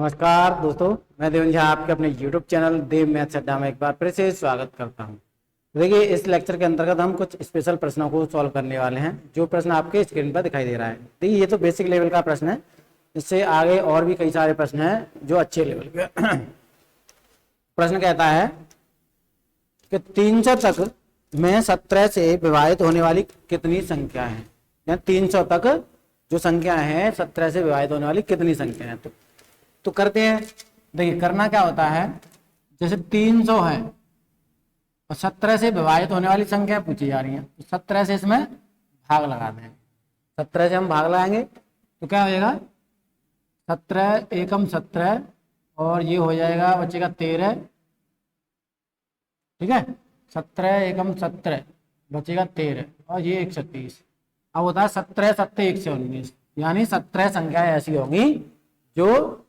नमस्कार दोस्तों, मैं देवेंद्र झा आपके अपने YouTube चैनल देव मैथ्स अड्डा में एक बार फिर से स्वागत करता हूं। देखिए, इस लेक्चर के अंतर्गत हम कुछ स्पेशल प्रश्नों को सॉल्व करने वाले हैं। जो प्रश्न आपके स्क्रीन पर दिखाई दे रहा है, देखिए ये तो बेसिक लेवल का प्रश्न है। इससे आगे और भी कई सारे प्रश्न हैं जो अच्छे लेवल के। प्रश्न कहता है कि 300 तक में 17 से विभाजित होने वाली कितनी संख्या है। 300 तक जो संख्या है 17 से विभाजित होने वाली कितनी संख्या है। तो करते हैं। देखिए, करना क्या होता है, जैसे 300 है और 17 से विभाजित होने वाली संख्या पूछी जा रही है, तो 17 से इसमें भाग लगा देंगे। 17 से हम भाग लगाएंगे तो क्या हो जाएगा, 17 एकम 17 और ये हो जाएगा, बचेगा 13। ठीक है, 17 एकम 17 बचेगा 13 और ये 130। अब होता है 17 सत्ते 119, यानी 17 संख्या ऐसी होंगी जो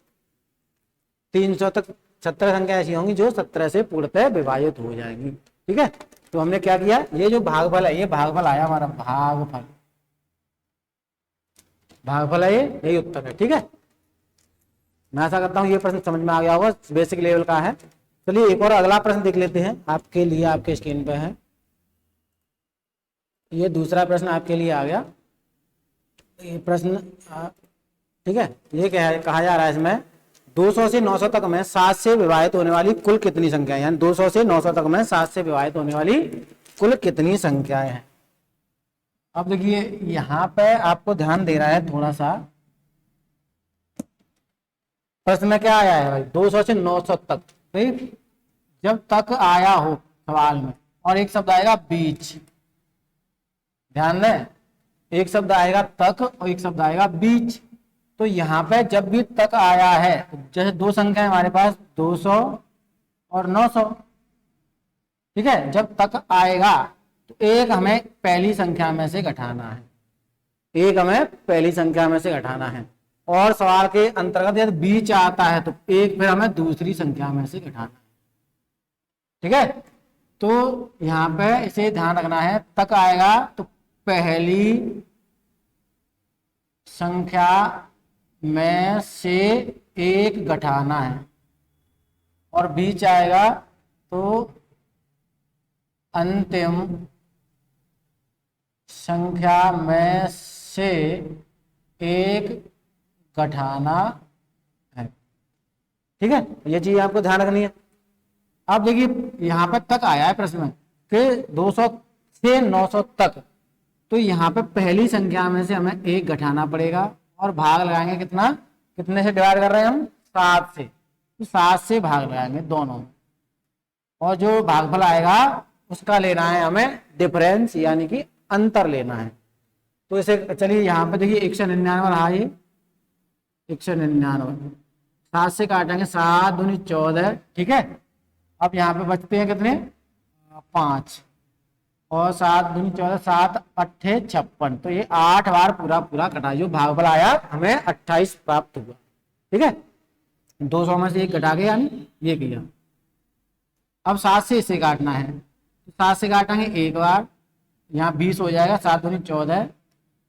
300 तक 17 संख्या ऐसी होंगी जो 17 से पूर्णतः विभाजित हो जाएंगी। ठीक है, तो हमने क्या किया, ये जो भागफल है, ये भागफल आया हमारा, भागफल है, यही उत्तर है। ठीक है, मैं आशा करता हूं ये प्रश्न समझ में आ गया होगा, बेसिक लेवल का है। चलिए एक और अगला प्रश्न देख लेते हैं आपके लिए, आपके स्क्रीन पे है। ये दूसरा प्रश्न आपके लिए आ गया। ये प्रश्न ठीक है, ये कहा जा रहा है इसमें 200 से 900 तक में 7 से विभाजित होने वाली कुल कितनी संख्याएं, यानी 200 से 900 तक में 7 से विभाजित होने वाली कुल कितनी संख्याएं हैं। अब देखिए, यहां पे आपको ध्यान दे रहा है थोड़ा सा, प्रश्न में क्या आया है भाई, 200 से 900 तक। ठीक, जब तक आया हो सवाल में और एक शब्द आएगा बीच, ध्यान दें, एक शब्द आएगा तक और एक शब्द आएगा बीच। तो यहाँ पे जब भी तक आया है, जैसे दो संख्या है हमारे पास, 200 और 900। ठीक है, जब तक आएगा तो एक हमें पहली संख्या में से घटाना है, एक हमें पहली संख्या में से घटाना है। और सवाल के अंतर्गत यदि बीच आता है तो एक फिर हमें दूसरी संख्या में से घटाना है। ठीक है, तो यहाँ पे इसे ध्यान रखना है, तक आएगा तो पहली संख्या में से एक घटाना है, और बीच आएगा तो अंतिम संख्या में से एक घटाना है। ठीक है, ये चीज आपको ध्यान रखनी है। अब देखिए, यहां पर तक आया है प्रश्न में कि 200 से 900 तक, तो यहाँ पे पहली संख्या में से हमें एक घटाना पड़ेगा और भाग लगाएंगे कितना, कितने से डिवाइड कर रहे हैं हम, 7 से, तो 7 से भाग लगाएंगे दोनों, और जो भागफल आएगा उसका लेना है हमें डिफरेंस, यानी कि अंतर लेना है। तो इसे चलिए यहाँ पे देखिए 199 रहा, ये 199, 7 से काटेंगे, 7 दूनी 14। ठीक है, अब यहाँ पे बचते हैं कितने, 5, और 7 दूनी 14, 7 अट्ठे 56। तो ये 8 बार पूरा पूरा कटा, जो भागफल आया हमें 28 प्राप्त हुआ। ठीक है, 200 में से एक घटा के, यानी ये किया। अब 7 से इसे काटना है, तो 7 से काटेंगे एक बार, यहाँ 20 हो जाएगा, 7 दूनी 14,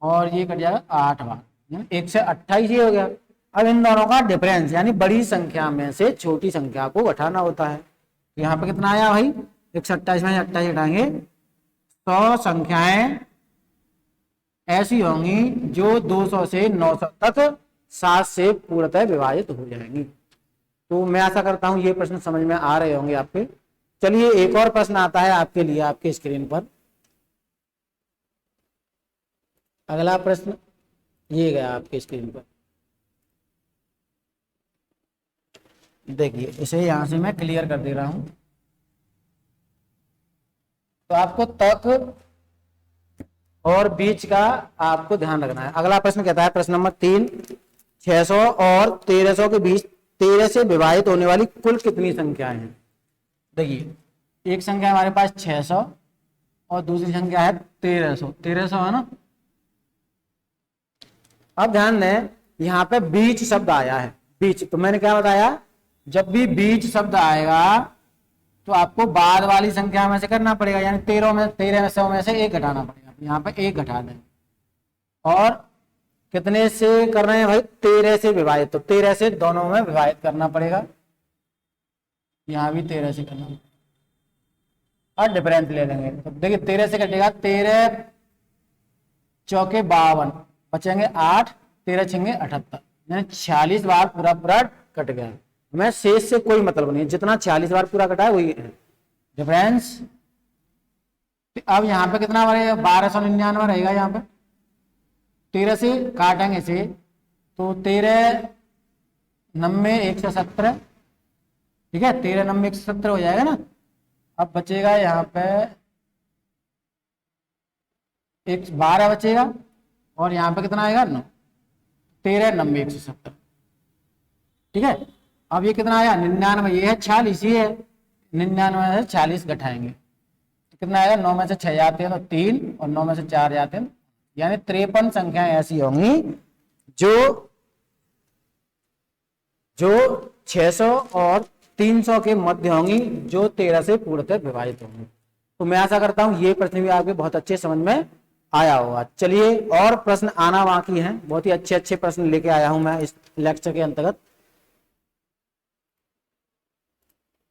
और ये कट जाएगा 8 बार, यानी 128 ये हो गया। अब इन दोनों का डिफरेंस, यानी बड़ी संख्या में से छोटी संख्या को घटाना होता है। तो यहाँ पे कितना आया भाई, 128 में 28 घटाएंगे, 100 संख्याएं ऐसी होंगी जो 200 से 900 तक 7 से पूर्णतः विभाजित हो जाएंगी। तो मैं आशा करता हूं ये प्रश्न समझ में आ रहे होंगे आपके। चलिए एक और प्रश्न आता है आपके लिए, आपके स्क्रीन पर। अगला प्रश्न ये गया आपके स्क्रीन पर, देखिए इसे यहां से मैं क्लियर कर दे रहा हूं। तो आपको तक और बीच का आपको ध्यान रखना है। अगला प्रश्न कहता है, प्रश्न नंबर 3, 600 और 1300 के बीच 13 से विभाजित होने वाली कुल कितनी संख्याएं हैं। देखिए, एक संख्या हमारे पास 600 और दूसरी संख्या है 1300, 1300 है ना। अब ध्यान दें, यहाँ पे बीच शब्द आया है, बीच, तो मैंने क्या बताया, जब भी बीच शब्द आएगा तो आपको बाद वाली संख्या में से करना पड़ेगा, यानी 1300 में से एक घटाना पड़ेगा। यहाँ पे एक घटा दें, और कितने से कर रहे हैं भाई, 13 से विभाजित, तो 13 से दोनों में विभाजित करना पड़ेगा, यहां भी 13 से करना, और डिफरेंस ले लेंगे। तो देखिए 13 से कटेगा, 13 चौके 52, बचेंगे 8, 13 छेंगे 78, यानी 46 बार पूरा पूरा कट गया। हमें शेष से कोई मतलब नहीं, जितना 46 बार पूरा कटा है वही डिफरेंस। अब यहाँ पे कितना बनेगा, 1299 रहेगा। यहाँ पे 13 से काटेंगे से, तो 13 90 117, ठीक है, 13 90 117 हो जाएगा ना। अब बचेगा यहाँ पे एक 12 बचेगा, और यहाँ पे कितना आएगा 9, 13 90 170, ठीक है। अब ये कितना आया 99, ये है 46 ही है, 99 से 40 घटाएंगे तो कितना आएगा, 9 में से 6 जाते हैं तो 3, और 9 में से 4 जाते हैं, यानी 53 संख्याएं ऐसी होंगी जो 600 और 300 के मध्य होंगी, जो 13 से पूर्णतः विभाजित होंगी। तो मैं आशा करता हूं ये प्रश्न भी आपके बहुत अच्छे समझ में आया होगा। चलिए और प्रश्न आना बाकी हैं, बहुत ही अच्छे अच्छे प्रश्न लेके आया हूं मैं इस लेक्चर के अंतर्गत।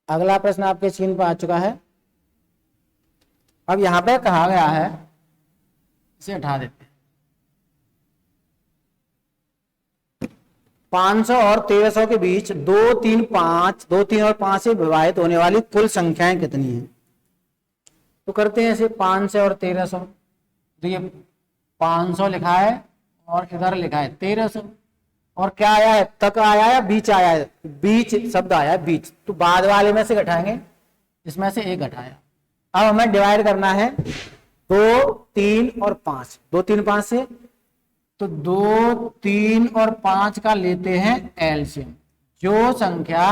अगला प्रश्न आपके स्क्रीन पर आ चुका है। अब यहां पे कहा गया है, इसे हटा देते हैं, 500 और 1300 के बीच 2 3 और 5 से विभाजित होने वाली कुल संख्याएं कितनी हैं। तो करते हैं ऐसे, 500 और 1300, तो ये 500 लिखा है और इधर लिखा है 1300, और क्या आया है, तक आया है, बीच आया है, बीच शब्द आया है बीच, तो बाद वाले में से घटाएंगे, इसमें से एक घटाया। अब हमें डिवाइड करना है 2 3 और 5, 2 3 5 से, तो 2 3 और 5 का लेते हैं एलसीएम। जो संख्या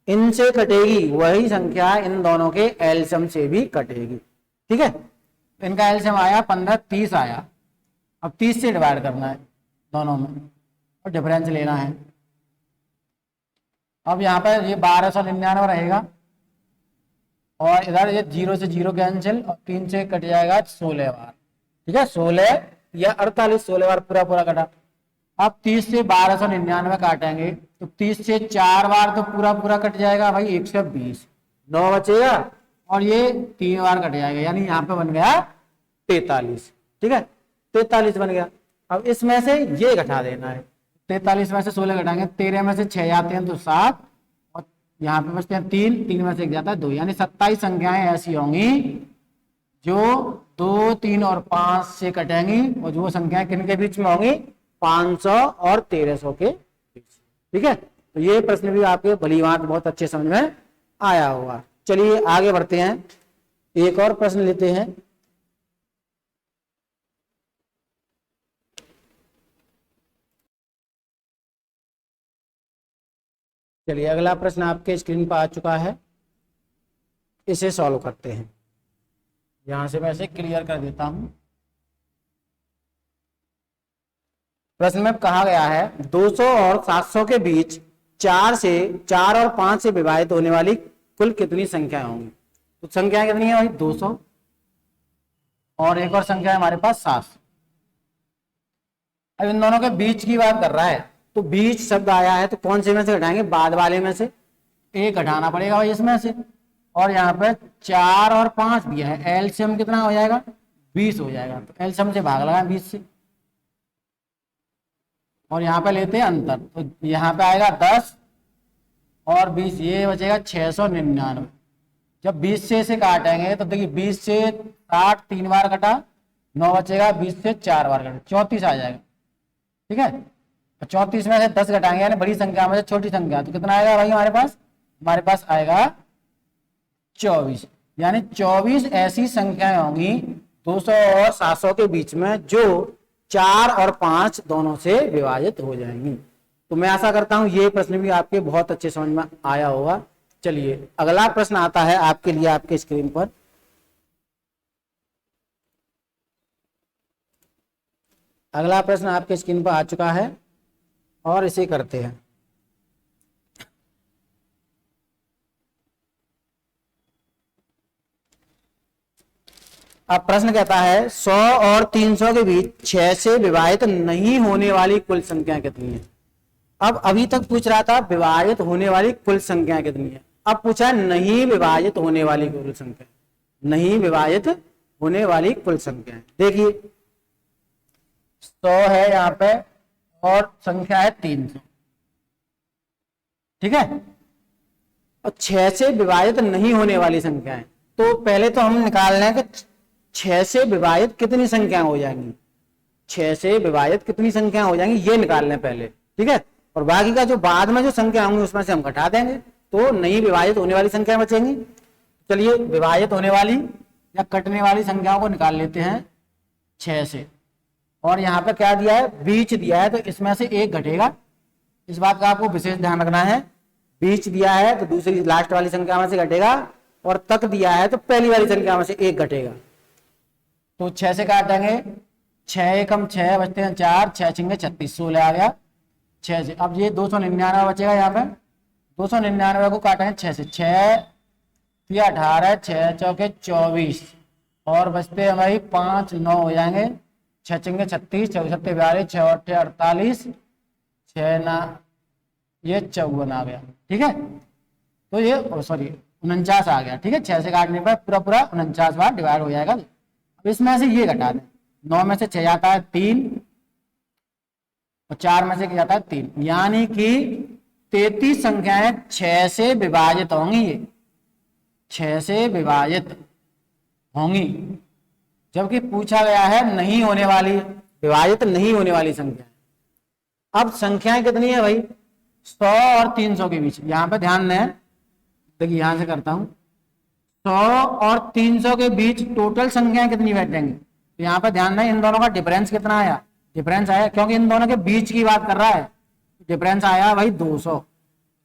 इनसे कटेगी वही संख्या इन दोनों के एलसीएम से भी कटेगी, ठीक है। इनका एलसीएम आया 15, 30 आया। अब 30 से डिवाइड करना है दोनों में, और डिफरेंस लेना है। अब यहाँ पर ये 1299 रहेगा, और इधर ये 0 से 0 कैंसिल, और 3 से कट जाएगा 16 बार, ठीक है, 16 या 48, 16 बार पूरा पूरा कटा। अब 30 से 1299 काटेंगे, तो 30 से 4 बार तो पूरा पूरा कट जाएगा भाई, 120, 9 बचेगा, और ये 3 बार कट जाएगा, यानी यहाँ पे बन गया 43, ठीक है, 43 बन गया। अब इसमें से ये घटा देना है, 43 में से 16 घटाएंगे, 13 में से 6 जाते हैं तो 7, और यहाँ पे बचते हैं 3, 3 में से 1 जाता है 2, यानी 27 संख्याएं ऐसी होंगी जो 2 3 और 5 से कटेंगी, और जो संख्याएं किन के बीच में होंगी, 500 और 1300 के बीच, ठीक है। तो ये प्रश्न भी आपके भली भांति बहुत अच्छे समझ में आया होगा। चलिए आगे बढ़ते हैं, एक और प्रश्न लेते हैं। चलिए अगला प्रश्न आपके स्क्रीन पर आ चुका है, इसे सॉल्व करते हैं। यहां से मैं इसे क्लियर कर देता हूं। प्रश्न में कहा गया है 200 और 700 के बीच 4 और 5 से विभाजित होने वाली कुल कितनी संख्याएं होंगी। तो संख्याएं कितनी है भाई, 200, और एक और संख्या है हमारे पास 700। अब इन दोनों के बीच की बात कर रहा है, तो बीच शब्द आया है, तो कौन से में से घटाएंगे, बाद वाले में से एक घटाना पड़ेगा भाई इसमें से। और यहाँ पे 4 और 5 दिया है, एलसीएम कितना हो जाएगा, 20 हो जाएगा, तो एलसीएम से भाग लगा 20 से, और यहाँ पे लेते हैं अंतर, तो यहाँ पे आएगा 10 और 20, ये बचेगा 699। जब 20 से इसे काटेंगे तो देखिए 20 से 60 3 बार कटा, 9 बचेगा, 20 से 4 बार कटा, 34 आ जाएगा, ठीक है। 34 में से 10 घटाएंगे, यानी बड़ी संख्या में से छोटी संख्या, तो कितना आएगा भाई हमारे पास आएगा 24, यानी 24 ऐसी संख्याएं होंगी 200 और 700 के बीच में जो 4 और 5 दोनों से विभाजित हो जाएंगी। तो मैं आशा करता हूं ये प्रश्न भी आपके बहुत अच्छे समझ में आया होगा। चलिए अगला प्रश्न आता है आपके लिए आपके स्क्रीन पर। अगला प्रश्न आपके स्क्रीन पर आ चुका है, और इसे करते हैं। अब प्रश्न कहता है 100 और 300 के बीच 6 से विभाजित नहीं होने वाली कुल संख्या कितनी है। अब अभी तक पूछ रहा था विभाजित होने वाली कुल संख्या कितनी है, अब पूछा है नहीं विभाजित होने वाली कुल संख्या, नहीं विभाजित होने वाली कुल संख्या। देखिए 100 है यहाँ पे और संख्या है 300, ठीक है, और 6 से विभाजित नहीं होने वाली संख्या है। तो पहले तो हम निकाल रहे हैं कि 6 से विभाजित कितनी संख्या हो जाएंगी, 6 से विभाजित कितनी संख्या हो जाएंगी ये निकाल लें पहले, ठीक है, और बाकी का जो बाद में जो संख्या होंगी उसमें से हम घटा देंगे तो नहीं विभाजित होने वाली संख्या बचेंगी। चलिए विभाजित होने वाली या कटने वाली संख्याओं को निकाल लेते हैं 6 से। और यहाँ पे क्या दिया है, बीच दिया है, तो इसमें से एक घटेगा, इस बात का आपको विशेष ध्यान रखना है। बीच दिया है तो दूसरी लास्ट वाली संख्या में से घटेगा, और तक दिया है तो पहली वाली संख्या में से एक घटेगा। तो 6 से काटेंगे, 6 एकम 6 बचते हैं 4, 6 छिंगे 36, 16 आ गया 6 से। अब ये 299 बचेगा, यहाँ पे 299 को काटेंगे 6 से, 6 या 18, 6 चौके 24 और बचते हैं भाई 5, 9 हो जाएंगे, 6 छिंगे 36, 24 सत्ते 42, 6 अट्ठे 48, 6 ना ये 54 आ गया, ठीक है। तो ये सॉरी 49 आ गया, ठीक है। 6 से काटने पर पूरा पूरा 49 बार डिवाइड हो जाएगा। अब इसमें से ये घटा दें, 9 में से 6 जाता है 3 और 4 में से क्या जाता है 3, यानी कि 33 संख्याएं 6 से विभाजित होंगी, ये 6 से विभाजित होंगी, जबकि पूछा गया है नहीं होने वाली, विभाजित नहीं होने वाली संख्या। अब संख्याएं कितनी है भाई, 100 और 300 के बीच, यहां पे ध्यान दें, देखिए यहां से करता हूं, 100 और 300 के बीच टोटल संख्याएं कितनी बैठेंगी, तो यहाँ पे ध्यान दें इन दोनों का डिफरेंस कितना आया, डिफरेंस आया क्योंकि इन दोनों के बीच की बात कर रहा है, डिफरेंस आया भाई 200,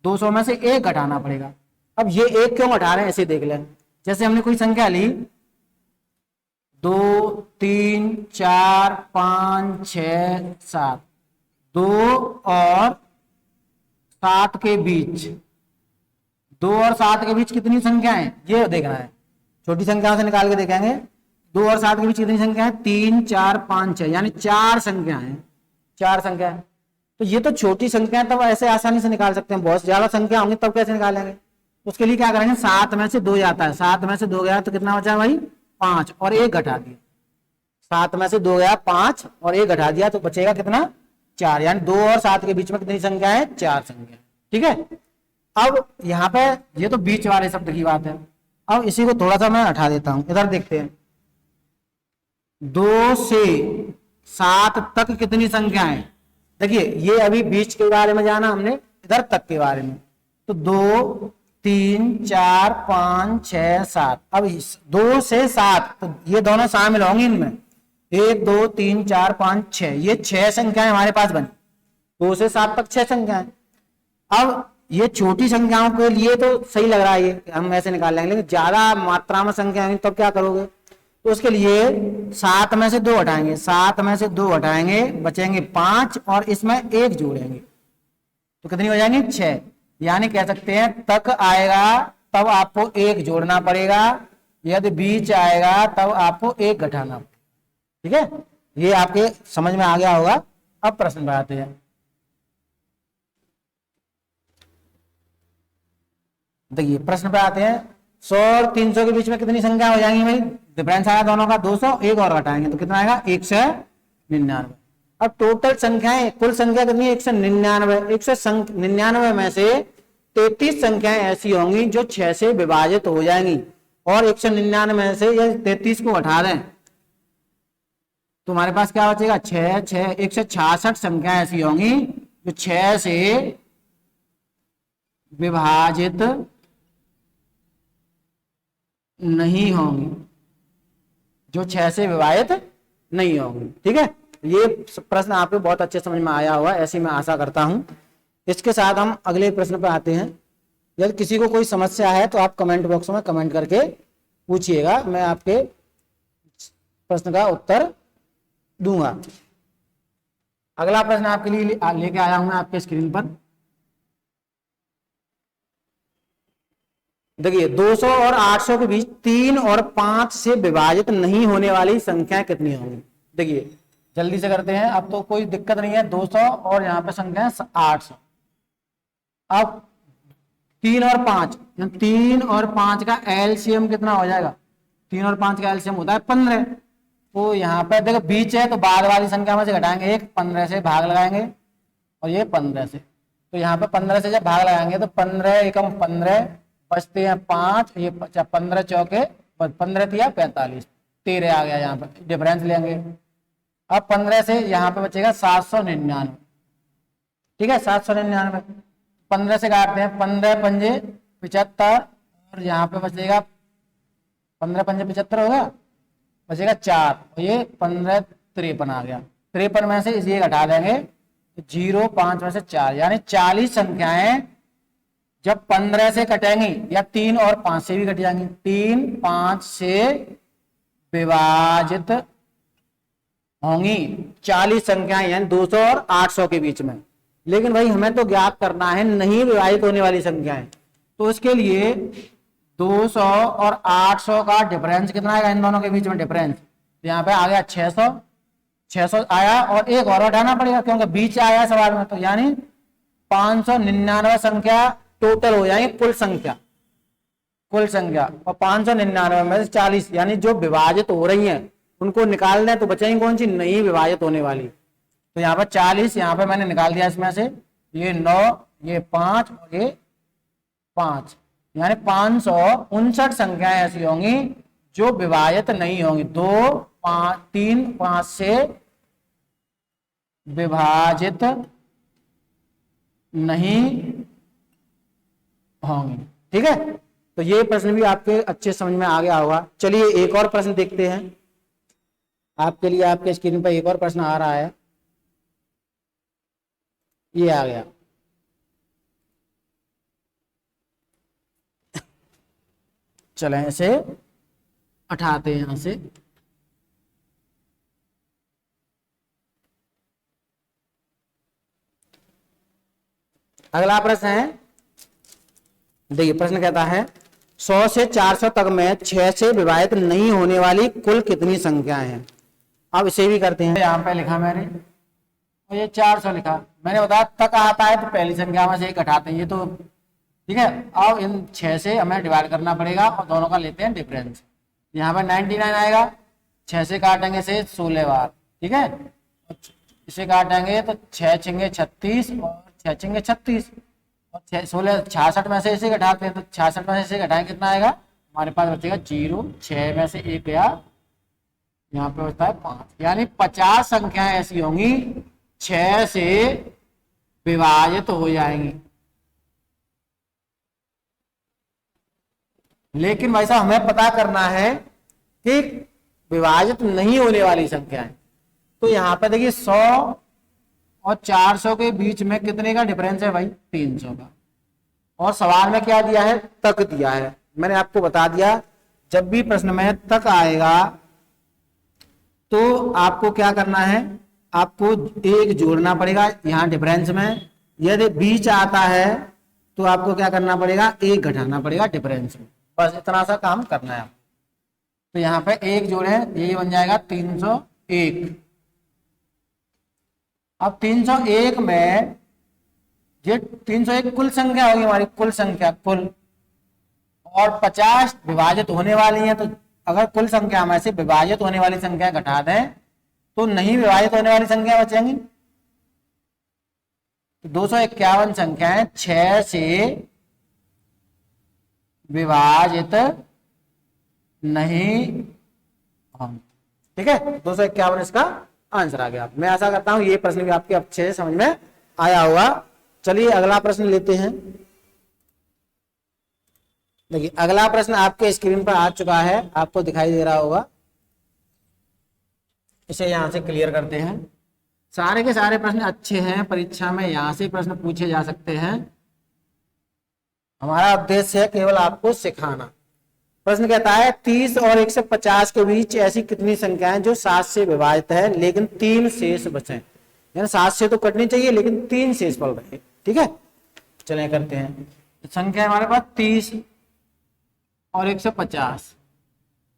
200 में से एक घटाना पड़ेगा। अब ये एक क्यों घटा रहे हैं ऐसे देख लें, जैसे हमने कोई संख्या ली 2 3 4 5 6 7, 2 और 7 के बीच, 2 और 7 के बीच कितनी संख्या है ये देखना है, छोटी संख्या से निकाल के देखेंगे। 2 और 7 के बीच कितनी संख्या है, 3 4 5 6, यानी 4 संख्या है, 4 संख्या है। तो ये तो छोटी संख्या है, तब ऐसे आसानी से निकाल सकते हैं, बहुत ज्यादा संख्या होंगी तब कैसे निकालेंगे, उसके लिए क्या करेंगे, 7 में से 2 जाता है, 7 में से 2 गया तो कितना बचा भाई 5 और एक घटा दिया, 7 में से 2 गया 5 और एक घटा दिया तो बचेगा कितना 4, यानी 2 और 7 के बीच में कितनी संख्या है, 4 संख्या, ठीक है। अब यहाँ पे ये तो बीच वाले शब्द की बात है, अब इसी को थोड़ा सा मैं हटा देता हूं, इधर देखते हैं 2 से 7 तक कितनी संख्या है, देखिए ये अभी बीच के बारे में जाना हमने, इधर तक के बारे में, तो 2 3 4 5 6 7, अब 2 से 7 तो ये दोनों शामिल होंगे इनमें, 1 2 3 4 5 6, ये 6 संख्याएं हमारे पास बनी, 2 से 7 तक 6 संख्याएं। अब ये छोटी संख्याओं के लिए तो सही लग रहा है, ये हम ऐसे निकाल लेंगे, लेकिन ज्यादा मात्रा में संख्या है तो क्या करोगे, तो उसके लिए 7 में से 2 हटाएंगे, 7 में से 2 हटाएंगे बचेंगे 5 और इसमें 1 जोड़ेंगे तो कितनी हो जाएंगी 6, यानी कह सकते हैं तक आएगा तब आपको 1 जोड़ना पड़ेगा, यदि बीच आएगा तब आपको 1 घटाना पड़ेगा, ठीक है। ये आपके समझ में आ गया होगा। अब प्रश्न पे आते हैं, देखिए प्रश्न पे आते हैं 100 और 300 के बीच में कितनी संख्या हो जाएंगी भाई, डिफरेंस आया दोनों का 200, एक और घटाएंगे तो कितना आएगा 199। अब टोटल संख्याएं, कुल संख्या कितनी है 199, 199 में से 33 संख्याएं ऐसी होंगी जो 6 से विभाजित हो जाएंगी, और 199 में से ये 33 को हटा दें तो हमारे पास क्या बचेगा 6 6, 166 संख्याएं ऐसी होंगी जो 6 से विभाजित नहीं होंगी, जो 6 से विभाजित नहीं होंगी, ठीक है। ये प्रश्न आपको बहुत अच्छे समझ में आया हुआ, ऐसी मैं आशा करता हूं। इसके साथ हम अगले प्रश्न पर आते हैं। यदि किसी को कोई समस्या है तो आप कमेंट बॉक्स में कमेंट करके पूछिएगा, मैं आपके प्रश्न का उत्तर दूंगा। अगला प्रश्न आपके लिए लेके आया हूं मैं आपके स्क्रीन पर। देखिए 200 और 800 के बीच 3 और 5 से विभाजित नहीं होने वाली संख्याएं कितनी होंगी। देखिए जल्दी से करते हैं, अब तो कोई दिक्कत नहीं है। 200 और यहाँ पे संख्या है 800। अब 3 और 5, 3 और 5 का एलसीएम कितना हो जाएगा? 3 और 5 का एलसीएम होता है 15। तो यहाँ पे देखो बीच है तो बाद वाली संख्या में से घटाएंगे 1, 15 से भाग लगाएंगे और ये 15 से। तो यहाँ पे 15 से जब भाग लगाएंगे तो 15 एकम 15 बचते हैं 5, ये 15 चौके 15 तिया 45, 13 आ गया। यहाँ पे डिफरेंस लेंगे। अब 15 से यहाँ पे बचेगा 799। ठीक है 799, 15 से काटते हैं, 15 पंजे 75 और यहाँ पे बचेगा 15 पंजे 75 होगा, बचेगा 4 और ये 15 53 आ गया। 53 में से ये घटा देंगे तो 0 5 में से 4, यानी 40 संख्याएं जब 15 से कटेंगी या 3 और 5 से भी कट जाएंगी, 3 5 से विभाजित होंगी 40 संख्याएं, यानी 200 और 800 के बीच में। लेकिन भाई हमें तो ज्ञात करना है नहीं विभाजित होने वाली संख्याएं, तो इसके लिए 200 और 800 का डिफरेंस कितना आएगा? इन दोनों के बीच में डिफरेंस तो यहाँ पे आ गया 600 आया और एक और हटाना पड़ेगा क्योंकि बीच आया सवाल में, तो यानी 599 संख्या टोटल हो जाएगी कुल संख्या। और 599 में से 40 यानी जो विभाजित हो रही हैं उनको निकाल दें तो बचेंगी कौन सी? नहीं विभाजित होने वाली। तो यहाँ पर 40 यहाँ पे मैंने निकाल दिया, इसमें से ये 9 ये 5 और ये 5, यानी 559 संख्याएं ऐसी होंगी जो विभाजित नहीं होंगी। 2 5 3 5 से विभाजित नहीं होंगी। ठीक है, तो ये प्रश्न भी आपके अच्छे समझ में आ गया होगा। चलिए एक और प्रश्न देखते हैं। आपके लिए आपके स्क्रीन पर एक और प्रश्न आ रहा है, ये आ गया। चलें इसे उठाते हैं यहां से। अगला प्रश्न है, देखिए प्रश्न कहता है 100 से 400 तक में 6 से विभाजित नहीं होने वाली कुल कितनी संख्याएं हैं। अब इसे भी करते हैं। यहाँ पे लिखा मैंने और ये 400 लिखा, मैंने बताया तक आता है तो पहली संख्या में से एक घटाते हैं, ये तो ठीक है। अब इन 6 से हमें डिवाइड करना पड़ेगा और दोनों का लेते हैं डिफरेंस। यहाँ पे 99 आएगा, 6 से काटेंगे से 16 बार, ठीक है। इसे काटेंगे तो 6 छिंगे 36 और 6 छिंगे 36 और 16 66 में से इसे घटाते हैं तो 66 में से इसे घटाएंगे कितना आएगा? हमारे पास बचेगा 0, 6 में से 1 गया, यहाँ पे बचता है 5, यानी 50 संख्याएं ऐसी होंगी 6 से विभाजित हो जाएंगी। लेकिन भाई साहब हमें पता करना है कि विभाजित नहीं होने वाली संख्याएं, तो यहाँ पे देखिए 100 और 400 के बीच में कितने का डिफरेंस है भाई? 300 का। और सवाल में क्या दिया है? तक दिया है। मैंने आपको बता दिया जब भी प्रश्न में तक आएगा तो आपको क्या करना है? आपको एक जोड़ना पड़ेगा यहाँ डिफरेंस में। यदि बीच आता है तो आपको क्या करना पड़ेगा? एक घटाना पड़ेगा डिफरेंस में। बस इतना सा काम करना है। तो यहाँ पे एक जोड़े, यही बन जाएगा 301। अब 301 में ये 301 कुल संख्या होगी हमारी, कुल संख्या कुल, और 50 विभाजित होने वाली है। तो अगर कुल संख्या में से विभाजित होने वाली संख्या घटा दें तो नहीं विभाजित होने वाली संख्या बचेंगी। तो 251 संख्याएं 6 से विभाजित नहीं होंगी। ठीक है, 251 इसका आंसर आ गया। मैं आशा करता हूं ये प्रश्न भी आपके अच्छे से समझ में आया होगा। चलिए अगला प्रश्न लेते हैं। देखिए अगला प्रश्न आपके स्क्रीन पर आ चुका है, आपको दिखाई दे रहा होगा। इसे यहां से क्लियर करते हैं। सारे के सारे प्रश्न अच्छे हैं, परीक्षा में यहां से प्रश्न पूछे जा सकते हैं। हमारा उद्देश्य है केवल आपको सिखाना। प्रश्न कहता है 30 और 150 के बीच ऐसी कितनी संख्याएं जो 7 से विभाजित है लेकिन 3 शेष बचे। यानी 7 से तो कटनी चाहिए लेकिन 3 शेष पड़ रहे। ठीक है, चलें करते हैं। संख्या हमारे पास 30 और 150।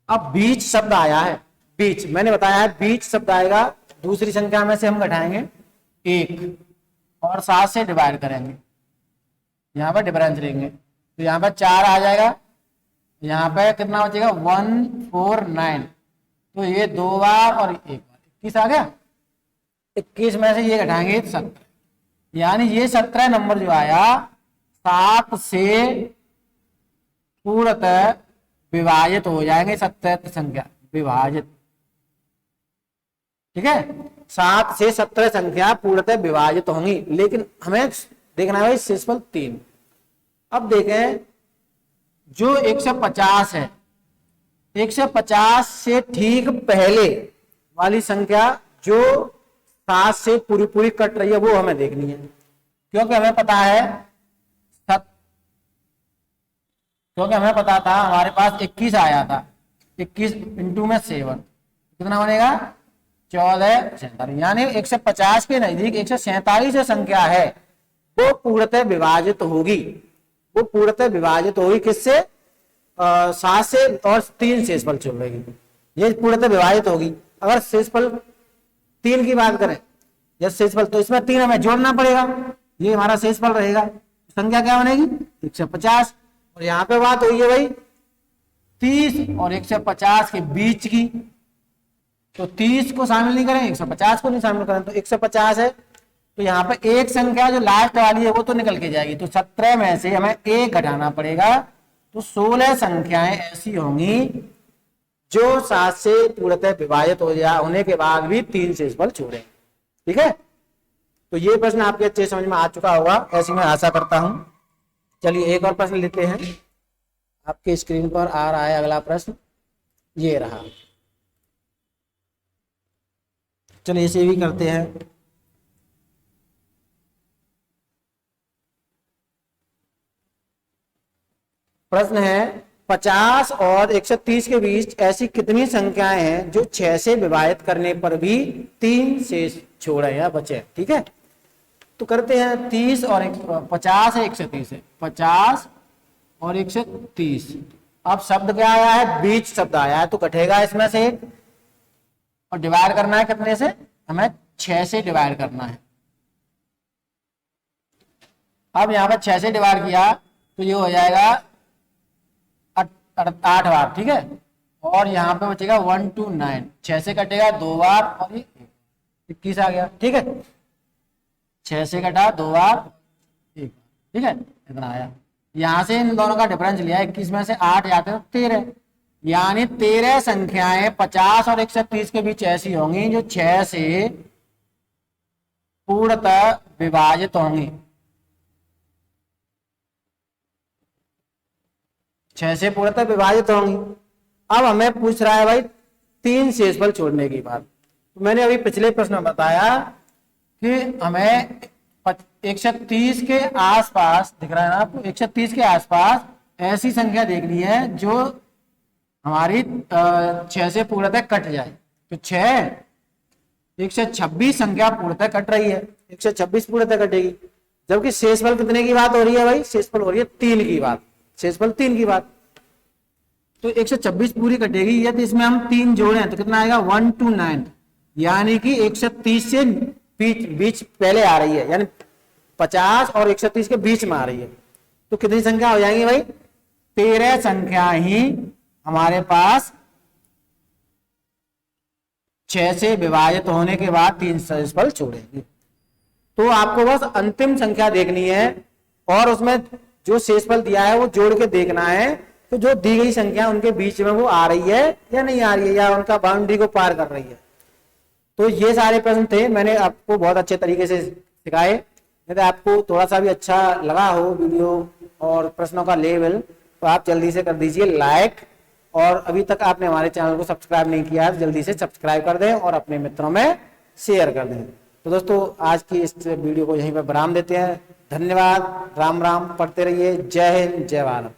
अब बीच शब्द आया है, बीच मैंने बताया है बीच शब्द आएगा, दूसरी संख्या में से हम घटाएंगे 1 और 7 से डिवाइड करेंगे, यहाँ पर डिफरेंस लेंगे, तो यहाँ पर 4 आ जाएगा, यहाँ पे कितना बचेगा 149, तो ये 2 बार और 1 बार 21 आ गया। 21 में से ये घटाएंगे 17, यानी ये 17 नंबर जो आया 7 से पूर्णतः विभाजित हो जाएंगे, 17 संख्या विभाजित, ठीक है, 7 से 17 संख्या पूर्णतः विभाजित होंगी, लेकिन हमें देखना है भाई शेषफल 3। अब देखें जो 150 है, 150 से ठीक पहले वाली संख्या जो 7 से पूरी पूरी कट रही है वो हमें देखनी है, क्योंकि हमें पता है क्योंकि हमें पता था हमारे पास 21 आया था, 21 इंटू में 7 कितना बनेगा 1447, यानी 150 के नजदीक 147 जो संख्या है वो पूर्णतः विभाजित होगी, वो पूर्णतः विभाजित होगी किससे 7 से, और 3 शेषफल छोड़ेगी, ये पूर्णतः विभाजित होगी। अगर शेषफल 3 की बात करें या शेषफल, तो इसमें 3 हमें जोड़ना पड़ेगा, ये हमारा शेषफल रहेगा, संख्या क्या बनेगी 150। और यहाँ पे बात हुई है भाई 30 और 150 के बीच की, तो 30 को शामिल नहीं करें, 150 को नहीं शामिल करें, तो 150 है, तो यहाँ पे एक संख्या जो लास्ट वाली है वो तो निकल के जाएगी, तो 17 में से हमें 1 घटाना पड़ेगा, तो 16 संख्याएं ऐसी होंगी जो 7 से पूर्णतः विभाजित होने के बाद भी 3 शेषफल छोड़े, ठीक है। तो ये प्रश्न आपके अच्छे समझ में आ चुका होगा, ऐसी मैं आशा करता हूं। चलिए एक और प्रश्न लेते हैं, आपके स्क्रीन पर आ रहा है अगला प्रश्न, ये रहा, चलिए इसे भी करते हैं। प्रश्न है 50 और 130 के बीच ऐसी कितनी संख्याएं हैं जो 6 से विभाजित करने पर भी 3 शेष छोड़े या बचे, ठीक है। तो करते हैं 30 और 50 है 130 है, 50 और 130। अब शब्द क्या आया है बीच शब्द आया है, तो कटेगा इसमें से 1 और डिवाइड करना है कितने से, हमें 6 से डिवाइड करना है। अब यहाँ पर 6 से डिवाइड किया तो ये हो जाएगा 8 बार, ठीक है, और यहाँ पे बचेगा 129, 6 से कटेगा 2 बार और ये 21 आ गया, ठीक है, 6 से कटा 2 बार 1, ठीक है, इतना आया। यहां से इन दोनों का डिफरेंस लिया, 21 में से 8 जाते हैं 13, यानी 13 संख्याएं 50 और 130 के बीच ऐसी होंगी जो 6 से पूर्णतः विभाजित होंगी, 6 से पूर्णतः विभाजित होंगी। अब हमें पूछ रहा है भाई 3 शेषफल छोड़ने की बात, तो मैंने अभी पिछले प्रश्न में बताया कि हमें 130 के आसपास दिख रहा है ना आपको, 130 के आसपास ऐसी संख्या देखनी है जो हमारी 6 से पूर्णतः कट जाए, तो 6 126 संख्या पूर्णतः कट रही है, 126 पूर्णतः कटेगी, जबकि शेषफल कितने की बात हो रही है भाई, शेषफल हो रही है 3 की बात, शेषफल 3 की बात, तो 126 पूरी कटेगी, यदि इसमें हम 3 जोड़े तो कितना आएगा 129, यानी कि 130 से बीच पहले आ रही है, यानी 50 और 130 के बीच में आ रही है, तो कितनी संख्या हो जाएंगी भाई 13 संख्या ही हमारे पास 6 से विभाजित होने के बाद 3 शेषफल छोड़ेंगे। तो आपको बस अंतिम संख्या देखनी है और उसमें जो शेषफल दिया है वो जोड़ के देखना है, तो जो दी गई संख्या उनके बीच में वो आ रही है या नहीं आ रही है, या उनका बाउंड्री को पार कर रही है। तो ये सारे प्रश्न थे, मैंने आपको बहुत अच्छे तरीके से सिखाए। यदि आपको थोड़ा सा भी अच्छा लगा हो वीडियो और प्रश्नों का लेवल, तो आप जल्दी से कर दीजिए लाइक, और अभी तक आपने हमारे चैनल को सब्सक्राइब नहीं किया है तो जल्दी से सब्सक्राइब कर दें और अपने मित्रों में शेयर कर दें। तो दोस्तों आज की इस वीडियो को यहीं पर विराम देते हैं। धन्यवाद, राम राम, पढ़ते रहिए। जय हिंद, जय भारत।